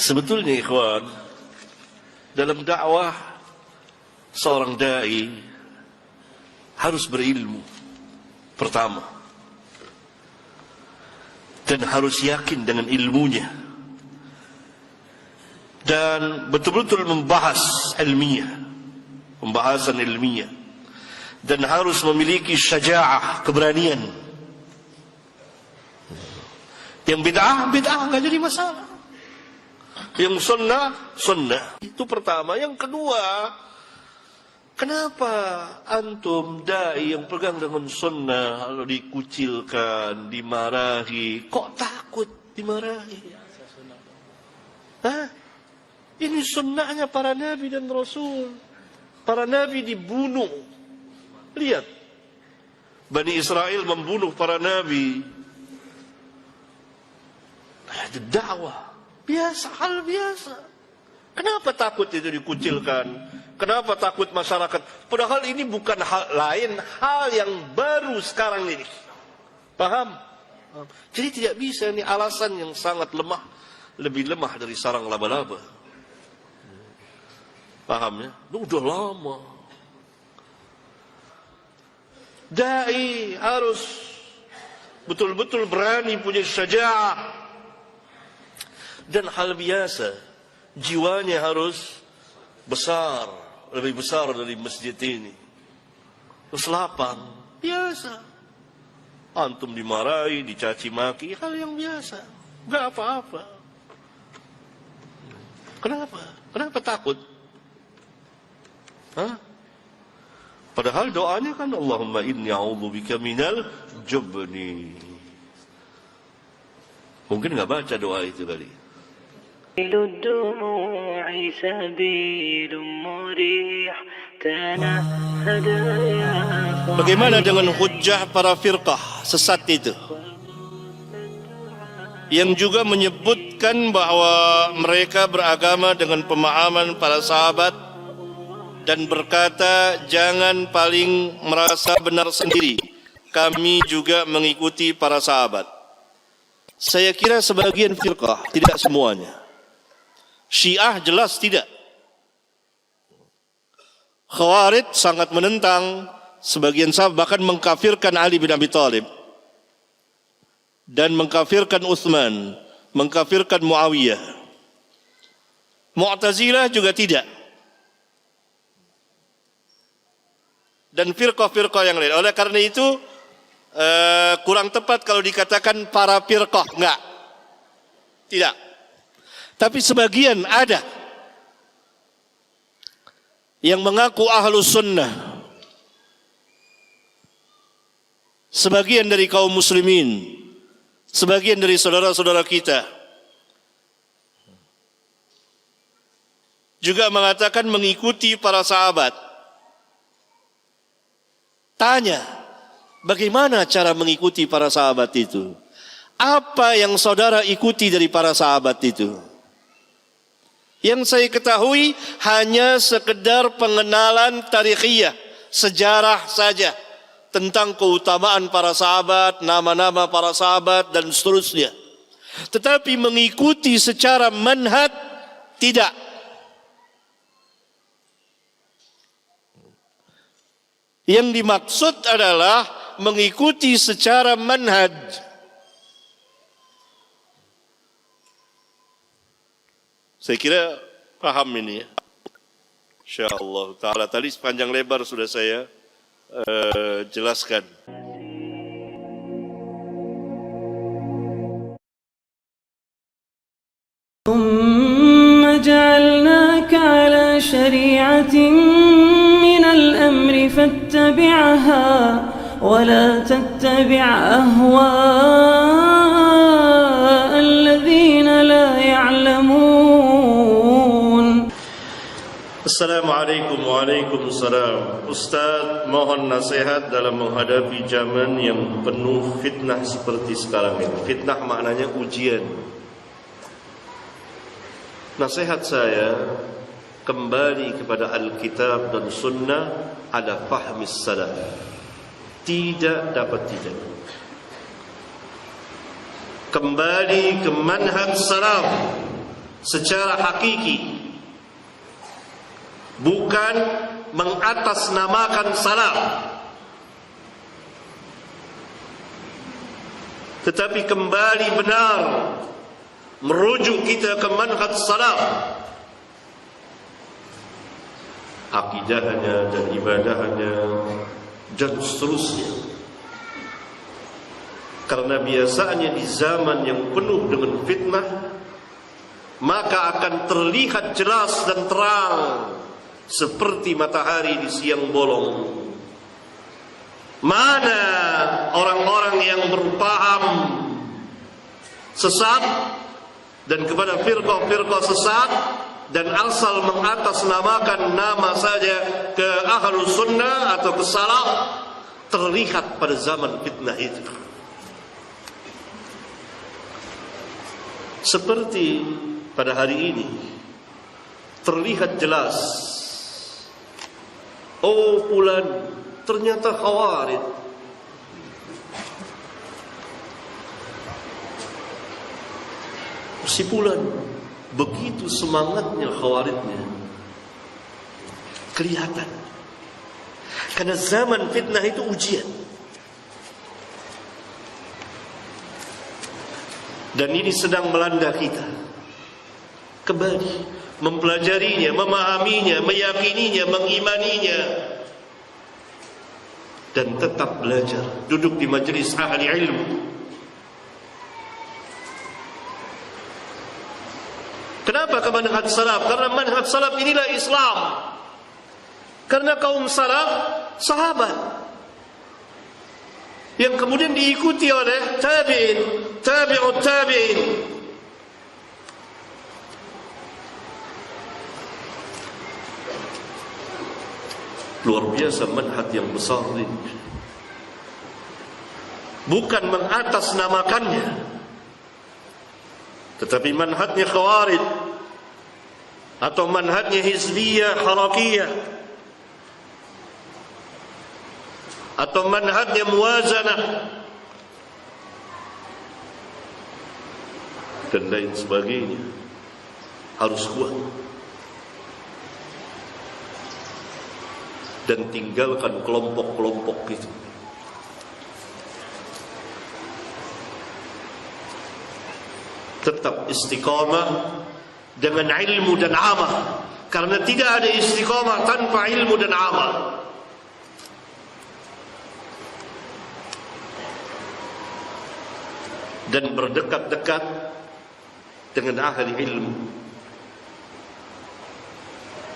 Sebetulnya ikhwan, dalam dakwah seorang dai harus berilmu pertama, dan harus yakin dengan ilmunya, dan betul-betul membahas ilmiah, pembahasan ilmiah, dan harus memiliki syaja'ah, keberanian. Yang bid'ah nggak jadi masalah, yang sunnah itu pertama. Yang kedua, kenapa antum dai yang pegang dengan sunnah kalau dikucilkan, dimarahi, kok takut dimarahi? Hah? Ini sunnahnya para nabi dan rasul. Para nabi dibunuh. Lihat, Bani Israel membunuh para nabi. Itu dakwah biasa, hal biasa. Kenapa takut itu dikucilkan? Kenapa takut masyarakat? Padahal ini bukan hal lain, hal yang baru sekarang ini. Paham? Jadi tidak bisa, ini alasan yang sangat lemah, lebih lemah dari sarang laba-laba. Paham ya? Udah lama. Dai harus betul-betul berani, punya syaja'ah. Dan hal biasa, jiwanya harus besar, lebih besar dari masjid ini. Terus lapang, biasa. Antum dimarahi, dicaci maki, hal yang biasa, nggak apa-apa. Kenapa? Kenapa takut? Hah? Padahal doanya kan Allahumma inni a'udzubika minal jubni. Mungkin nggak baca doa itu kali. Bagaimana dengan hujjah para firqah sesat itu, yang juga menyebutkan bahwa mereka beragama dengan pemahaman para sahabat dan berkata jangan paling merasa benar sendiri, kami juga mengikuti para sahabat. Saya kira sebagian firqah, tidak semuanya. Syiah jelas tidak. Khawarij sangat menentang, sebagian sahabat bahkan mengkafirkan Ali bin Abi Thalib dan mengkafirkan Utsman, mengkafirkan Muawiyah. Mu'tazilah juga tidak. Dan firqah-firqah yang lain. Oleh karena itu kurang tepat kalau dikatakan para firqah, enggak. Tidak. Tapi sebagian ada yang mengaku ahlus sunnah, sebagian dari kaum muslimin, sebagian dari saudara-saudara kita juga mengatakan mengikuti para sahabat. Tanya, bagaimana cara mengikuti para sahabat itu? Apa yang saudara ikuti dari para sahabat itu? Yang saya ketahui hanya sekedar pengenalan tarikhiyah, sejarah saja tentang keutamaan para sahabat, nama-nama para sahabat dan seterusnya. Tetapi mengikuti secara manhaj tidak. Yang dimaksud adalah mengikuti secara manhaj. Saya kira paham ini ya. Insyaallah ta'ala. Tadi sepanjang lebar sudah saya jelaskan. ثم جعلناك على شريعة من الأمر فاتبعها ولا تتبع أهواء الذين لا يعلمون. Assalamualaikum waalaikumsalam. Ustaz, mohon nasihat dalam menghadapi zaman yang penuh fitnah seperti sekarang ini. Fitnah maknanya ujian. Nasihat saya, kembali kepada Alkitab dan Sunnah ala fahmis salaf. Tidak dapat tidak. Kembali ke manhaj salaf. secara hakiki, bukan mengatasnamakan salaf, tetapi kembali benar merujuk kita ke manhaj salaf, akidahnya dan ibadahnya dan seterusnya. Karena biasanya di zaman yang penuh dengan fitnah, maka akan terlihat jelas dan terang seperti matahari di siang bolong. Mana orang-orang yang berpaham sesat dan kepada firqah-firqah sesat dan asal mengatasnamakan nama saja ke ahlus sunnah atau ke salaf, terlihat pada zaman fitnah itu. Seperti pada hari ini terlihat jelas, oh fulan ternyata khawarij. Si fulan begitu semangatnya khawarijnya kelihatan. Karena zaman fitnah itu ujian. Dan ini sedang melanda kita. Kembali mempelajarinya, memahaminya, meyakininya, mengimaninya, dan tetap belajar, duduk di majelis ahli ilmu. Kenapa ke manhaj salaf? Karena manhaj salaf inilah Islam. Karena kaum salaf sahabat yang kemudian diikuti oleh tabi'in, tabi'ut tabi'in. Luar biasa manhaj yang besar ini. Bukan mengatasnamakannya, tetapi manhajnya khawarij atau manhajnya hizbiyah harakiyah atau manhajnya muwazanah dan lain sebagainya, harus kuat dan tinggalkan kelompok-kelompok itu. Tetap istiqamah dengan ilmu dan amal, karena tidak ada istiqamah tanpa ilmu dan amal. Dan berdekat-dekat dengan ahli ilmu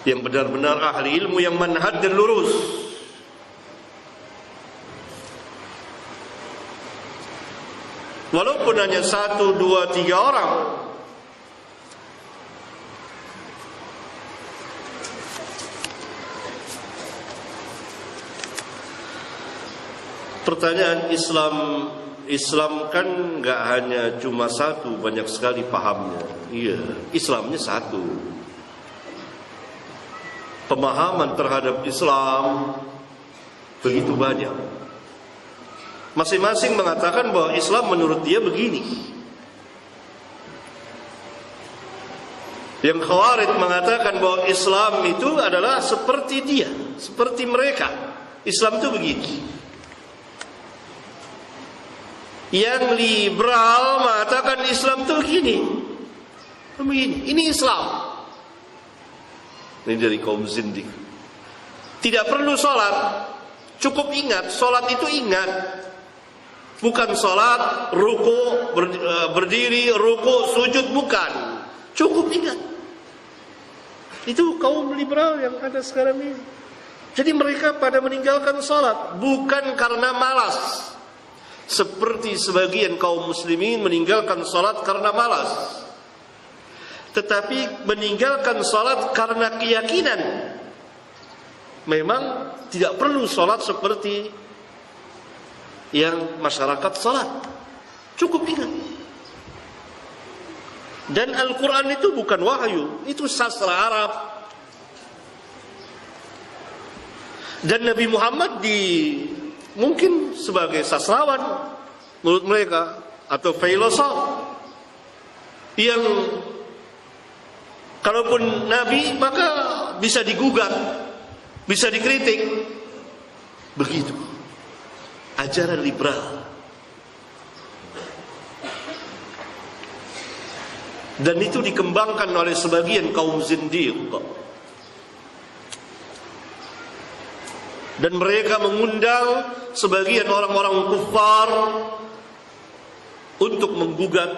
yang benar-benar ahli ilmu, yang manhaj dan lurus. Walaupun hanya 1, 2, 3 orang, pertanyaan Islam kan nggak hanya cuma satu, banyak sekali pahamnya. Iya, Islamnya satu. Pemahaman terhadap Islam begitu banyak. Masing-masing mengatakan bahwa Islam menurut dia begini. Yang Khawarij mengatakan bahwa Islam itu adalah seperti dia, seperti mereka. Islam itu begini. Yang liberal mengatakan Islam itu begini. Ini Islam. Ini dari kaum zindik. Tidak perlu sholat, cukup ingat, sholat itu ingat. Bukan sholat, ruku, berdiri, ruku, sujud, bukan. Cukup ingat. Itu kaum liberal yang ada sekarang ini. Jadi mereka pada meninggalkan sholat bukan karena malas, seperti sebagian kaum muslimin meninggalkan salat karena malas, tetapi meninggalkan salat karena keyakinan memang tidak perlu salat seperti yang masyarakat salat. Cukup ingat. Dan Al-Quran itu bukan wahyu, itu sastra Arab. Dan Nabi Muhammad mungkin sebagai sastrawan menurut mereka, atau filosof yang Kalaupun Nabi, maka bisa digugat, bisa dikritik. Begitu ajaran liberal. Dan itu dikembangkan oleh sebagian kaum zindiq. Dan mereka mengundang sebagian orang-orang kufar untuk menggugat,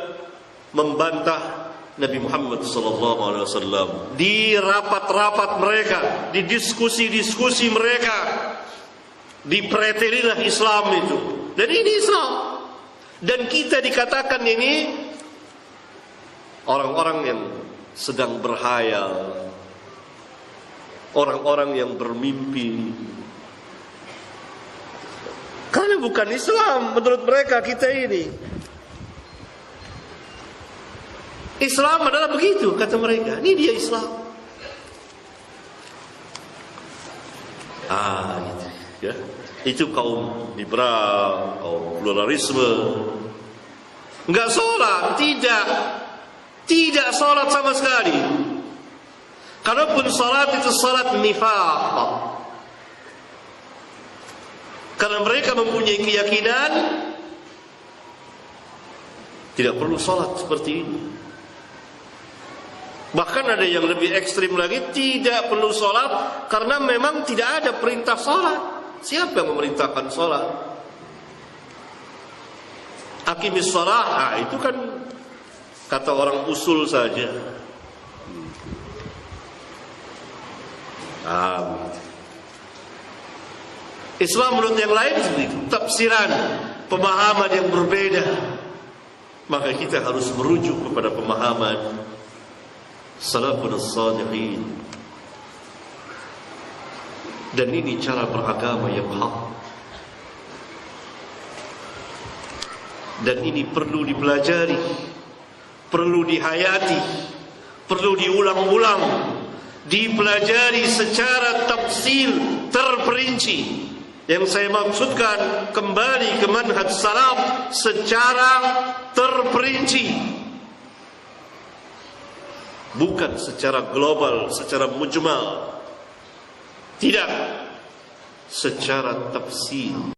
membantah Nabi Muhammad SAW di rapat-rapat mereka, di diskusi-diskusi mereka, dipretelilah Islam itu. Dan ini Islam. Dan kita dikatakan ini orang-orang yang sedang berhayal, orang-orang yang bermimpi. Karena bukan Islam menurut mereka kita ini. Islam adalah begitu kata mereka. Ini dia Islam. Gitu ya. Itu kaum liberal, kaum pluralisme. Enggak sholat, tidak sholat sama sekali. Kalaupun sholat itu sholat nifaq. Karena mereka mempunyai keyakinan tidak perlu sholat seperti ini. Bahkan ada yang lebih ekstrim lagi, tidak perlu sholat karena memang tidak ada perintah sholat. Siapa yang memerintahkan sholat? Aqimis shalah, itu kan kata orang usul saja. Islam menurut yang lain tafsiran, pemahaman yang berbeda. Maka kita harus merujuk kepada pemahaman salafun as-salihin. Dan ini cara beragama yang hak. Dan ini perlu dipelajari, perlu dihayati, perlu diulang-ulang, dipelajari secara tafsil terperinci. Yang saya maksudkan kembali ke manhaj salaf secara terperinci, bukan secara global, secara mujmal, tidak, secara tafsil.